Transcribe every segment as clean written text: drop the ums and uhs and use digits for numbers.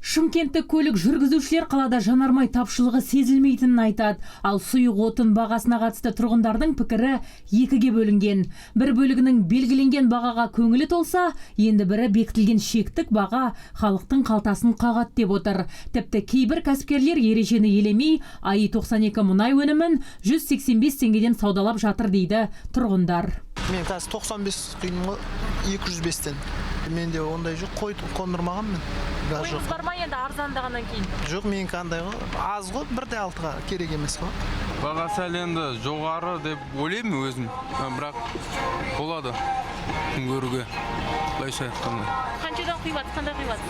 Шымкенттік көлік жүргізушілер қалада жанармай тапшылығы сезілмейтінін айтады. Ал сұйық отын бағасына қатысты тұрғындардың пікірі екіге бөлінген. Бір бөлігінің белгіленген бағаға көңілі толса, енді бірі бекітілген шектік баға халықтың қалтасын қағады деп отыр. Тіпті кейбір кәсіпкерлер ережені елемей, АИ 92 мұнай өнімін 185 теңгеден саудалап жатыр дейді тұрғындар. Мен қазір 95 құйынымға 205-тен. Менде ондай жоқ, қондырмағанмын. Ойыңыз бар ма енді арзандағаннан кейін? Жоқ, мен қандай аз ғой, 1.6-ға керек емес қой. Бағасы әлі жоғары деп ойлаймын өзім, бірақ болады күн көруге. Былайша айтқанда. Қаншадан құйып, қандай құйып?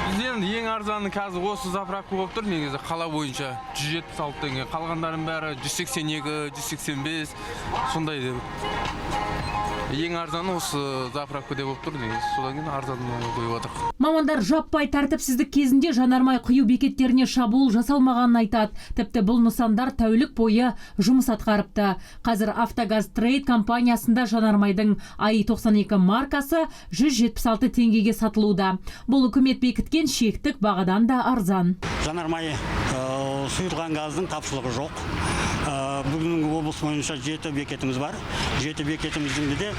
Біз енді ең арзаны қазір осы заправка болып тұр, негізі қала бойынша 176 теңге. Қалғандардың бәрі 182, 185, сондай деп. Ең арзаны осы заправка деп болып тұр, негізі. Содан кейін арзаны қойып отыр. Мамандар жаппай тәртіпсіздік кезінде жанармай құю бекеттеріне шабуыл жасалмағанын айтады. Тіпті бұл нысандар тәулік бойы жұмыс атқарыпты. Қазір Автогаз Трейд компаниясында жанармайдың АИ 92 маркасы 176 теңгеге сатылуда. Бұл үкімет бекіткен шектік бағадан да арзан. Жанармай сұйылған газдың тапшылығы жоқ. Бүгін облыс бойынша 7 бекетіміз бар. 7 бекетіміздің де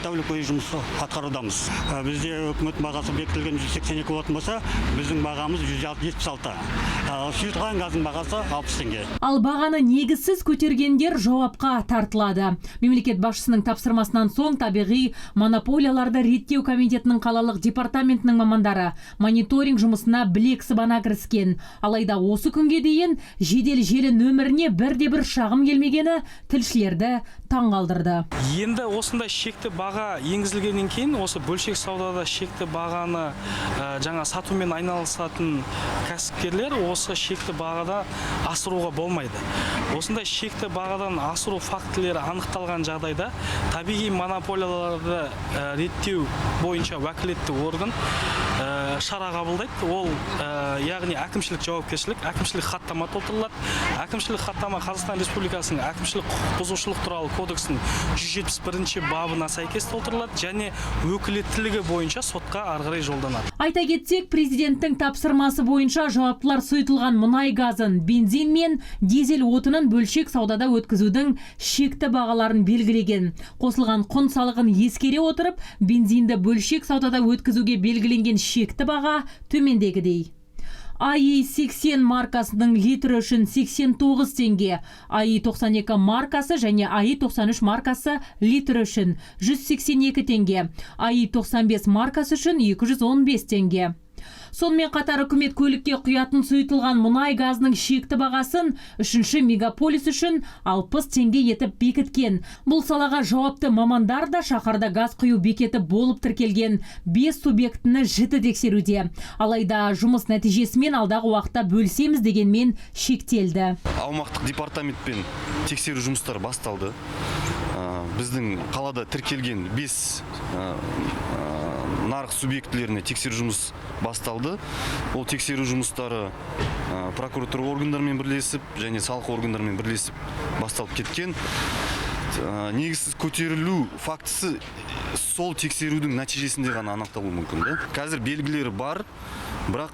тәулік бойы жұмыс атқарудамыз. Бізде үкімет бағасы бекітілген 182 болатын болса, біздің бағамыз 176. Сұйылған газдың бағасы 60 теңге. Ал бағаны негізсіз көтергендер жауапқа тартылады. Мемлекет басшысының тапсырмасынан соң табиғи монополияларды реттеу комитетінің қалалық департаментінің мамандары мониторинг жұмысына білек сыбана кіріскен. Алайда осы күнге дейін жедел желі нөміріне бірде-бір шағым келмегені тілшілерді таңғалдырды. Енді осындай шекті баға енгізілгеннен кейін осы бөлшек саудада шекті бағаны жаңа сатумен айналысатын кәсіпкерлер осы шекті бағада асыруға болмайды. Осындай шекті бағадан асыру фактілері анықталған жағдайда табиғи монополияларды реттеу бойынша уәкілетті орган шара қабылдайды. Ол яғни әкімшілік жауапкершілік, әкімшілік хаттама толтырылады. Әкімшілік хаттама Қазақстан Республикасының әкімшілік құқық бұзушылық туралы кодексінің 171 бабына сәйкес толтырылады және өкілеттілігі бойынша сотқа ары қарай жолданады. Айта кетсек, президенттің тапсырмасы бойынша жауаптылар сұйытылған мұнай газын, бензин мен дизель отынын бөлшек саудада өткізудің шекті бағаларын белгілеген. Қосылған құн салығын ескере отырып, бензинді бөлшек саудада өткізуге белгіленген шекті баға төмендегідей. АИ 80 маркасының литрі үшін 89 теңге, АИ 92 маркасы және АИ 93 маркасы литрі үшін 182 теңге, АИ 95 маркасы үшін 215 теңге. Сонымен қатар үкімет көлікке құятын сұйытылған мұнай газының шекті бағасын 3-ші мегаполис үшін 60 теңге етіп бекіткен. Бұл салаға жауапты мамандар да шаһарда газ құю бекеті болып тіркелген 5 субъектіні жіті тексеруде. Алайда жұмыс нәтижесімен алдағы уақытта бөлісеміз дегенмен шектелді. Аумақтық департаментпен тексеру жұмыстары басталды. Біздің қалада тіркелген 5 нарық субъектілеріне тексеру жұмыс басталды. Ол тексеру жұмыстары прокуратура органдарымен бірлесіп және салық органдарымен бірлесіп басталып кеткен. Негізсіз көтерілу фактісі сол тексерудің нәтижесінде ғана анықталуы мүмкін. Қазір белгілері бар, бірақ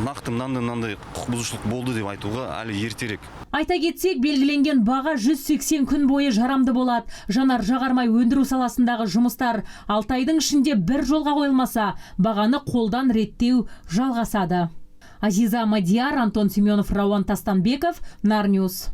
нақты мынандай құқық бұзушылық болды деп айтуға әлі ертерек. Айта кетсек, белгіленген баға 180 күн бойы жарамды болады. Жанар жағармай өндіру саласындағы жұмыстар 6 айдың ішінде бір жолға қойылмаса, бағаны қолдан реттеу жалғасады. Азиза Мадияр, Антон Семенов, Рауан Тастанбеков, Нарньюс.